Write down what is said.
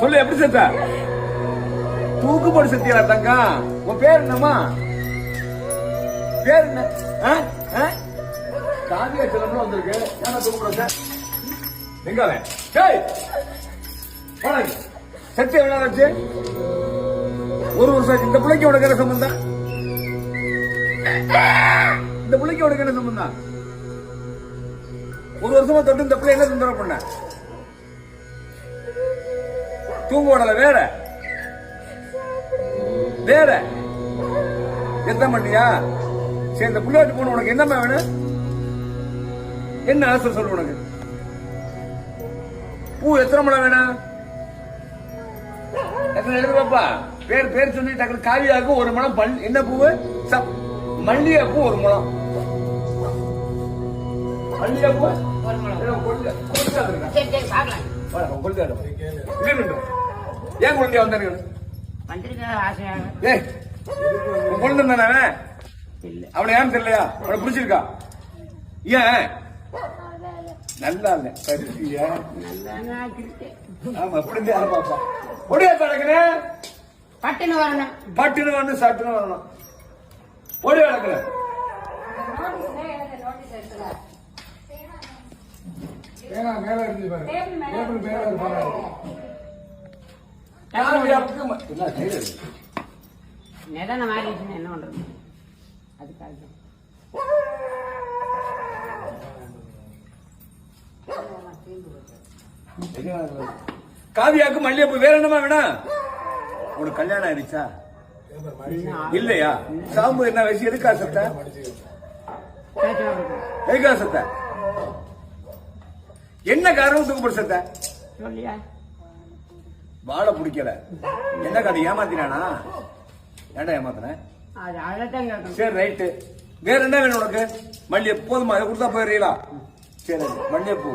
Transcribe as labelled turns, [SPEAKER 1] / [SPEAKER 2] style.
[SPEAKER 1] சொல்லு எப்படி செத்த? தூக்கு போட்டு செத்தியா தங்கம்? உன் பேர் என்னம்மா? பேர் என்ன? காவியா செல்லம்னு வந்திருக்கு. ஏன்னா தூக்கு போட எங்க செத்து எவ்வளவு ஆச்சு? ஒரு வருஷம். இந்த பிள்ளைக்கு உனக்கு என்ன சம்பந்தம்? இந்த பிள்ளைக்கு உனக்கு என்ன சம்பந்தம்? ஒரு வருஷமா தொட்டு இந்த பிள்ளை என்ன தொந்தரவு பண்ண? தூங்க விடல. வேற வேற எத்தனை பண்ணியா? சரி, இந்த புள்ளாட்டு போன உனக்கு என்னம்மா வேணும்? என்ன ஆசை சொல்லு உனக்கு? பூ எத்தனை முளை வேணும்? எத்தனை எழுது பாப்பா? பேர் பேர் சொல்லி டக்கு. காவியாவுக்கு ஒரு முளம். என்ன பூவு? மல்லிகை பூ ஒரு முளம். மல்லிகை பூ ஒரு முளம். ஏன் குழந்தைய வந்தாரு? குழந்தை தானே? அவனை ஏன்னு தெரியலையா? அவனை பிடிச்சிருக்கா? ஏன் நல்லா இல்ல? ஆமா, எப்படி பாப்பா? ஒடியா கிடக்குற? பட்டுன்னு வரணும், பட்டுன்னு வரணும், சட்டுன்னு வரணும். ஒடியா கிடக்குற? மேல இருந்து பாரு. என்ன பண்றது? அதுக்காக காவியாக்கு மல்லிகைப்பூ. வேற என்னமா வேணும்? உனக்கு கல்யாணம் ஆயிடுச்சா? இல்லையா? சாம்பு என்ன வயசு? எதுக்கா சத்த? எதுக்கா சத்த? என்ன காரணத்துக்கு போட்டு சத்த? வாழை பிடிக்கல. என்ன கதை? ஏமாத்தினானா? ஏன்டா ஏமாத்தின? சரி, ரைட்டு. வேற என்ன வேணும் உனக்கு? மல்லிகை போதுமா? அதை கொடுத்தா போயிடுறீங்களா? சரி, மல்லிகைப்பூ.